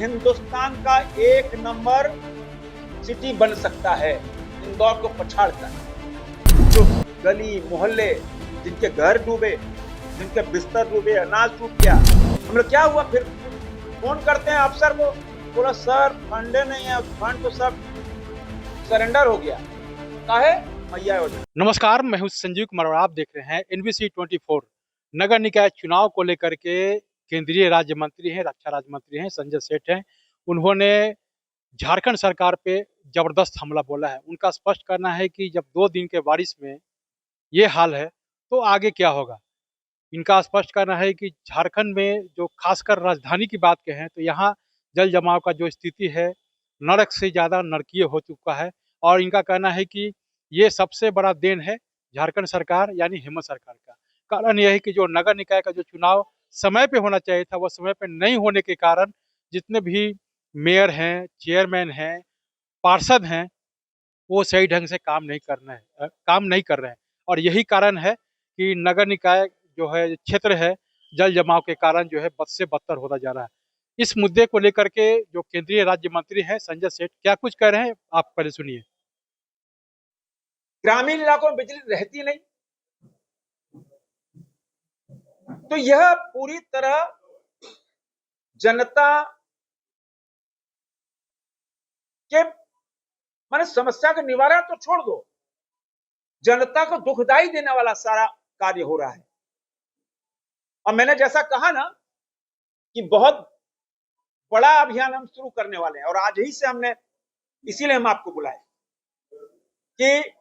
हिंदुस्तान का एक number city बन सकता है इंदौर को पछाड़कर। जो गली मोहल्ले, जिनके घर डूबे, जिनके बिस्तर डूबे, अनाज टूट गया, हम लोग क्या हुआ फिर फोन करते हैं अफसर को, बोला सर फंडे नहीं है, फंड तो सब सरेंडर हो गया। काहे? मैया योजना। नमस्कार, मैं हूं संजीव कुमार और आप देख रहे हैं NBC 24। नगर निकाय चुनाव को लेकर के केंद्रीय राज्य मंत्री हैं, रक्षा राज्य मंत्री हैं, संजय सेठ हैं। उन्होंने झारखंड सरकार पे जबरदस्त हमला बोला है। उनका स्पष्ट करना है कि जब 2 दिन के बारिश में ये हाल है तो आगे क्या होगा। इनका स्पष्ट करना है कि झारखंड में जो खासकर राजधानी की बात कहें तो यहाँ जल जमाव का जो स्थिति है नरक से ज़्यादा नरकीय हो चुका है। और इनका कहना है कि ये सबसे बड़ा देन है झारखंड सरकार यानी हेमंत सरकार का। कारण यह है कि जो नगर निकाय का जो चुनाव समय पे होना चाहिए था, वह समय पे नहीं होने के कारण जितने भी मेयर हैं, चेयरमैन हैं, पार्षद हैं, वो सही ढंग से काम नहीं कर रहे हैं। और यही कारण है कि नगर निकाय जो है क्षेत्र है जल जमाव के कारण जो है बद से बदतर होता जा रहा है। इस मुद्दे को लेकर के जो केंद्रीय राज्य मंत्री हैं संजय सेठ क्या कुछ कह रहे हैं, आप पहले सुनिए। ग्रामीण इलाकों में बिजली रहती नहीं, तो यह पूरी तरह जनता के माने समस्या का निवारण तो छोड़ दो, जनता को दुखदाई देने वाला सारा कार्य हो रहा है। और मैंने जैसा कहा ना कि बहुत बड़ा अभियान हम शुरू करने वाले हैं, और आज ही से हमने, इसीलिए हम आपको बुलाए कि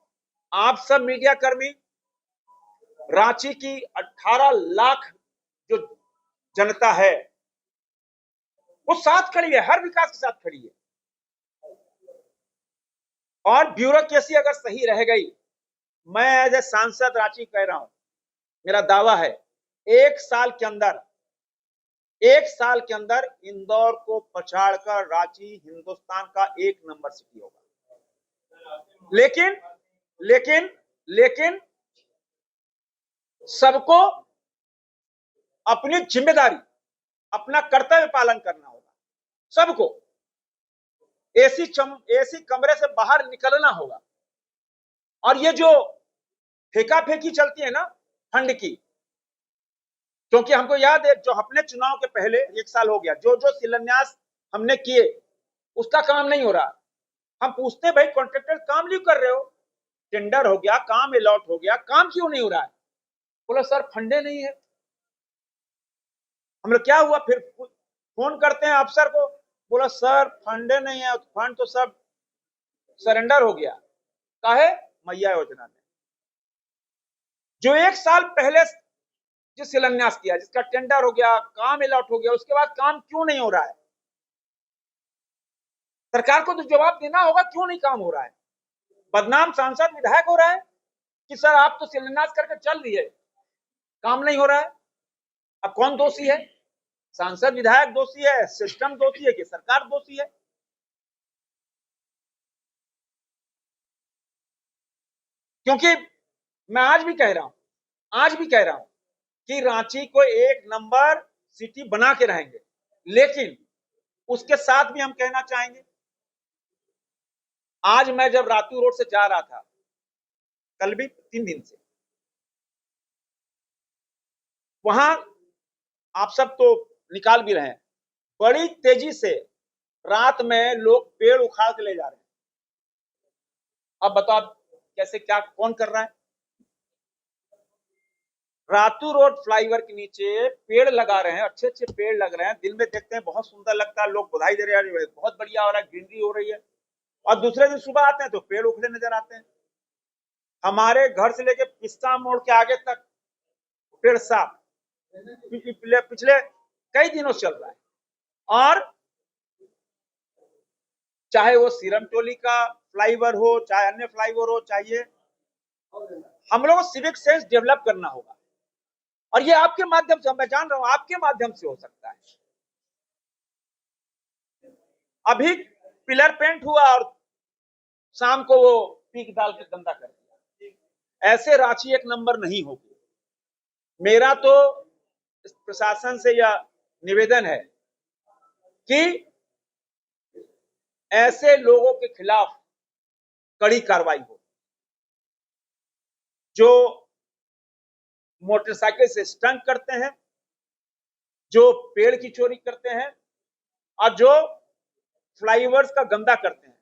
आप सब मीडिया कर्मी, रांची की 18 लाख जो जनता है वो साथ खड़ी है, हर विकास के साथ खड़ी है। और ब्यूरोक्रेसी अगर सही रह गई, मैं एज ए सांसद रांची कह रहा हूं, मेरा दावा है 1 साल के अंदर इंदौर को पछाड़कर रांची हिंदुस्तान का एक नंबर सिटी होगा। लेकिन लेकिन लेकिन सबको अपनी जिम्मेदारी, अपना कर्तव्य पालन करना होगा। सबको एसी कमरे से बाहर निकलना होगा। और ये जो फेंका फेंकी चलती है ना फंड की, क्योंकि हमको याद है जो अपने चुनाव के पहले 1 साल हो गया, जो जो शिलान्यास हमने किए उसका काम नहीं हो रहा। हम पूछते भाई कॉन्ट्रैक्टर काम क्यों कर रहे हो, टेंडर हो गया, काम अलॉट हो गया, काम क्यों नहीं हो रहा है? बोला सर फंडे नहीं है। हम लोग क्या हुआ फिर फोन करते हैं अफसर को, बोला सर फंडे नहीं है, फंड तो सब सरेंडर हो गया। काहे? मैया योजना में जो 1 साल पहले जो शिलान्यास किया, जिसका टेंडर हो गया, काम अलॉट हो गया, उसके बाद काम क्यों नहीं हो रहा है? सरकार को तो जवाब देना होगा क्यों नहीं काम हो रहा है। बदनाम सांसद विधायक हो रहा है कि सर आप तो शिलान्यास करके चल दिए, काम नहीं हो रहा है। अब कौन दोषी है? सांसद विधायक दोषी है, सिस्टम दोषी है कि सरकार दोषी है? क्योंकि मैं आज भी कह रहा हूं कि रांची को एक नंबर सिटी बना के रहेंगे। लेकिन उसके साथ भी हम कहना चाहेंगे, आज मैं जब रातू रोड से जा रहा था, कल भी 3 दिन से, वहां आप सब तो निकाल भी रहे हैं, बड़ी तेजी से रात में लोग पेड़ उखाड़ के ले जा रहे हैं। अब बताओ कैसे, क्या कौन कर रहा है? रातू रोड फ्लाईओवर के नीचे पेड़ लगा रहे हैं, अच्छे अच्छे पेड़ लग रहे हैं, दिन में देखते हैं बहुत सुंदर लगता है, लोग बधाई दे रहे हैं, बहुत बढ़िया हो रहा है, ग्रीनरी हो रही है। और दूसरे दिन सुबह आते हैं तो पेड़ उखड़े नजर आते हैं। हमारे घर से लेके पिस्ता मोड़ के आगे तक पेड़ साफ पिछले कई दिनों से चल रहा है। और चाहे वो सीरम टोली का फ्लाईओवर हो, चाहे अन्य फ्लाईओवर हो, चाहिए हम लोग को सिविक सेंस डेवलप करना होगा। और ये आपके माध्यम से, मैं जान रहा हूं आपके माध्यम से हो सकता है। अभी पिलर पेंट हुआ और शाम को वो पीक डाल के गंदा कर दिया। ऐसे रांची एक नंबर नहीं होगी। मेरा तो प्रशासन से यह निवेदन है कि ऐसे लोगों के खिलाफ कड़ी कार्रवाई हो, जो मोटरसाइकिल से स्टंट करते हैं, जो पेड़ की चोरी करते हैं और जो फ्लाईओवर्स का गंदा करते हैं,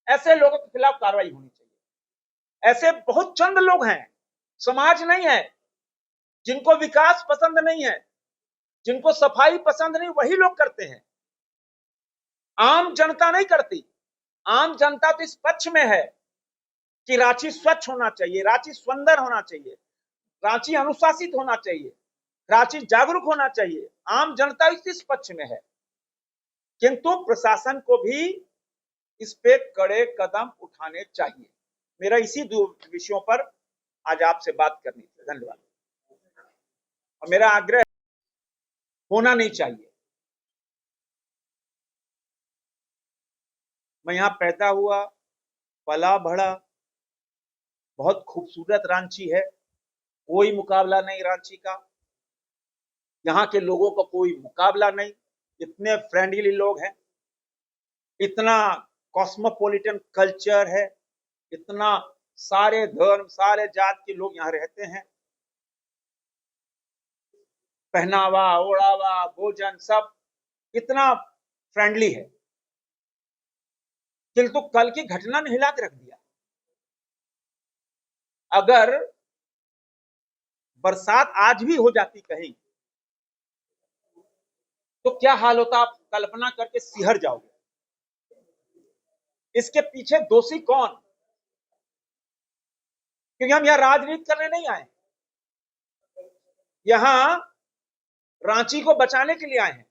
ऐसे लोगों के खिलाफ कार्रवाई होनी चाहिए। ऐसे बहुत चंद लोग हैं, समाज नहीं है, जिनको विकास पसंद नहीं है, जिनको सफाई पसंद नहीं, वही लोग करते हैं। आम जनता नहीं करती। आम जनता तो इस पक्ष में है कि रांची स्वच्छ होना चाहिए, रांची सुंदर होना चाहिए, रांची अनुशासित होना चाहिए, रांची जागरूक होना चाहिए। आम जनता इस पक्ष में है, किंतु प्रशासन को भी इस पे कड़े कदम उठाने चाहिए। मेरा इसी दो विषयों पर आज आपसे बात करनी थी। धन्यवाद। और मेरा आग्रह होना नहीं चाहिए। मैं यहां पैदा हुआ, पला बढ़ा, बहुत खूबसूरत रांची है, कोई मुकाबला नहीं रांची का, यहाँ के लोगों का कोई मुकाबला नहीं, इतने फ्रेंडली लोग हैं, इतना कॉस्मोपॉलिटन कल्चर है, इतना सारे धर्म सारे जात के लोग यहाँ रहते हैं, पहनावा ओढ़ावा भोजन सब इतना फ्रेंडली है। किंतु कल की घटना ने हिला के रख दिया। अगर बरसात आज भी हो जाती कहीं तो क्या हाल होता, आप कल्पना करके सिहर जाओगे। इसके पीछे दोषी कौन? क्योंकि हम यहां राजनीति करने नहीं आए, यहां रांची को बचाने के लिए आए हैं।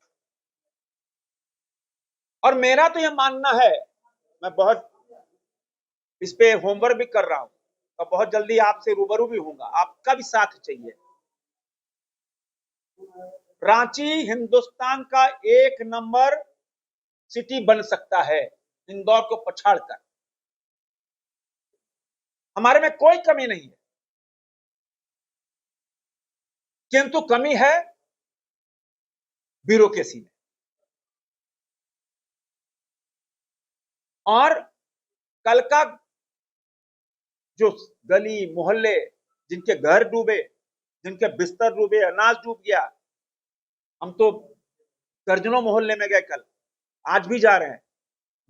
और मेरा तो यह मानना है, मैं बहुत इस पे होमवर्क भी कर रहा हूं और बहुत जल्दी आपसे रूबरू भी होऊंगा, आपका भी साथ चाहिए। रांची हिंदुस्तान का 1 नंबर सिटी बन सकता है, इंदौर को पछाड़कर। हमारे में कोई कमी नहीं है, किंतु कमी है ब्यूरोक्रेसी में। और कल का जो गली मोहल्ले, जिनके घर डूबे, जिनके बिस्तर डूबे, अनाज डूब गया, हम तो दर्जनों मोहल्ले में गए कल, आज भी जा रहे हैं,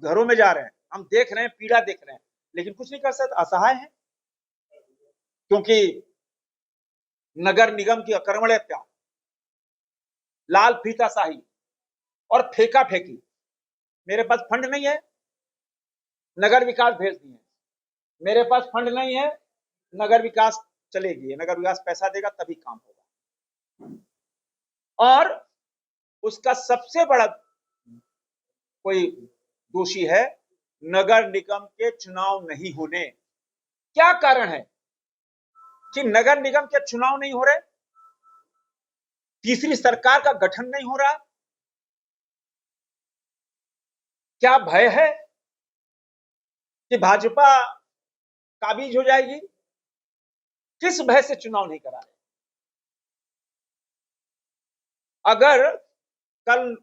घरों में जा रहे हैं, हम देख रहे हैं, पीड़ा देख रहे हैं, लेकिन कुछ नहीं कर सकते, असहाय हैं। क्योंकि नगर निगम की अकर्मण्यता, लाल फीताशाही और फेंका फेंकी, मेरे पास फंड नहीं है, नगर विकास भेज दिए, मेरे पास फंड नहीं है, नगर विकास चलेगी, नगर विकास पैसा देगा तभी काम होगा। और उसका सबसे बड़ा कोई दोषी है नगर निगम के चुनाव नहीं होने। क्या कारण है कि नगर निगम के चुनाव नहीं हो रहे? तीसरी सरकार का गठन नहीं हो रहा। क्या भय है कि भाजपा काबिज हो जाएगी? किस भय से चुनाव नहीं करा रहे? अगर कल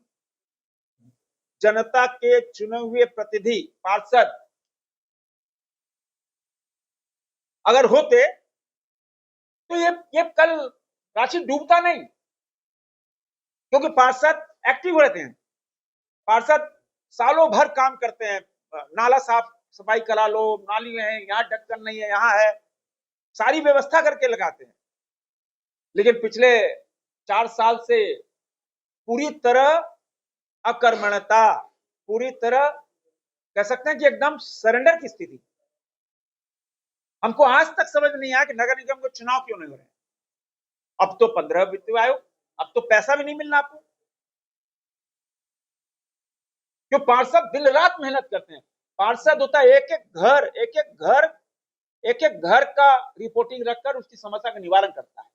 जनता के चुने हुए प्रतिनिधि पार्षद अगर होते तो ये कल रांची डूबता नहीं, क्योंकि पार्षद एक्टिव रहते हैं, पार्षद सालों भर काम करते हैं, नाला साफ सफाई करा लो, नाली है यहाँ, ढक्कन नहीं है यहाँ है, सारी व्यवस्था करके लगाते हैं। लेकिन पिछले 4 साल से पूरी तरह अकर्मण्यता, पूरी तरह कह सकते हैं कि एकदम सरेंडर की स्थिति। हमको आज तक समझ नहीं आया कि नगर निगम को चुनाव क्यों नहीं हो रहे। अब तो 15 वित्त आयोग, अब तो पैसा भी नहीं मिलना आपको, क्यों? पार्षद दिन रात मेहनत करते हैं। पार्षद होता है एक एक घर का रिपोर्टिंग रखकर उसकी समस्या का निवारण करता है।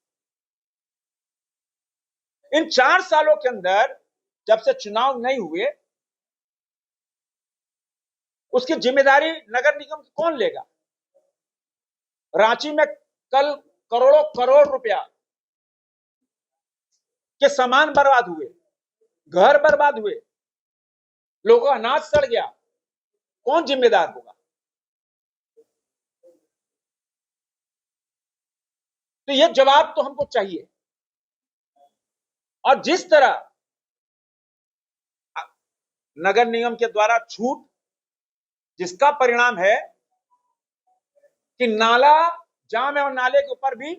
इन 4 सालों के अंदर जब से चुनाव नहीं हुए, उसकी जिम्मेदारी नगर निगम की कौन लेगा? रांची में कल करोड़ों करोड़ रुपया के सामान बर्बाद हुए, घर बर्बाद हुए, लोगों का अनाज सड़ गया, कौन जिम्मेदार होगा? तो ये जवाब तो हमको चाहिए। और जिस तरह नगर निगम के द्वारा छूट, जिसका परिणाम है कि नाला जाम है और नाले के ऊपर भी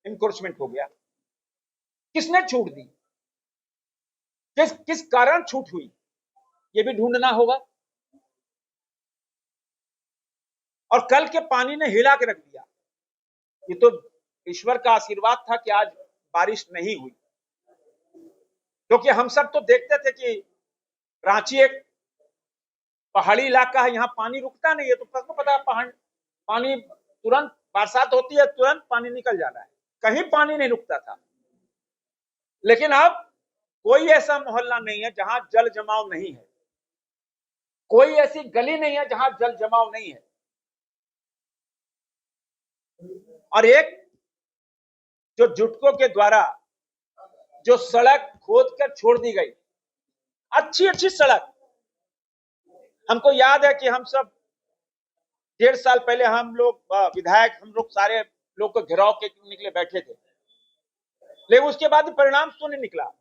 इंक्रोचमेंट हो गया। किसने छूट दी? किस कारण छूट हुई, ये भी ढूंढना होगा। और कल के पानी ने हिला के रख दिया। ये तो ईश्वर का आशीर्वाद था कि आज बारिश नहीं हुई, क्योंकि हम सब तो देखते थे कि रांची एक पहाड़ी इलाका है, यहां पानी रुकता नहीं है। तो सबको पता है पानी तुरंत बरसात होती है, तुरंत पानी निकल जा रहा है, कहीं पानी नहीं रुकता था। लेकिन अब कोई ऐसा मोहल्ला नहीं है जहां जल जमाव नहीं है, कोई ऐसी गली नहीं है जहां जल जमाव नहीं है। और एक जो जुटको के द्वारा जो सड़क खोद कर छोड़ दी गई, अच्छी सड़क, हमको याद है कि हम सब 1.5 साल पहले हम लोग विधायक, हम लोग सारे लोग को घेराव के निकले बैठे थे, लेकिन उसके बाद परिणाम तो नहीं निकला।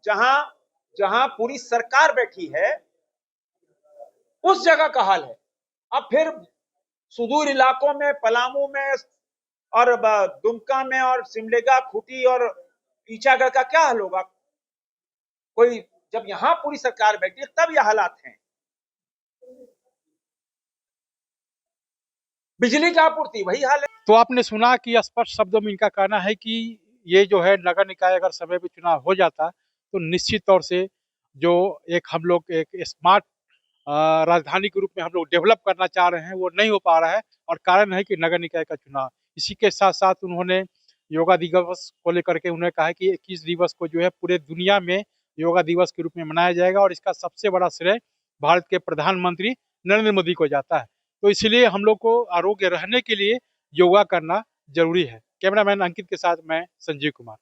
जहां पूरी सरकार बैठी है उस जगह का हाल है। अब फिर सुदूर इलाकों में, पलामू में और दुमका में और सिमडेगा, खूंटी और ईचागढ़ का क्या हाल होगा? कोई जब यहां पूरी सरकार बैठी है तब यह हालात हैं। बिजली का आपूर्ति वही हाल है। तो आपने सुना कि स्पष्ट शब्दों में इनका कहना है कि ये जो है नगर निकाय अगर समय पे चुनाव हो जाता तो निश्चित तौर से जो हम लोग एक स्मार्ट राजधानी के रूप में हम लोग डेवलप करना चाह रहे हैं वो नहीं हो पा रहा है, और कारण है कि नगर निकाय का चुनाव। इसी के साथ साथ उन्होंने योगा दिवस को लेकर के उन्होंने कहा कि 21 दिवस को जो है पूरे दुनिया में योगा दिवस के रूप में मनाया जाएगा, और इसका सबसे बड़ा श्रेय भारत के प्रधानमंत्री नरेंद्र मोदी को जाता है। तो इसलिए हम लोग को आरोग्य रहने के लिए योगा करना जरूरी है। कैमरामैन अंकित के साथ मैं संजीव कुमार।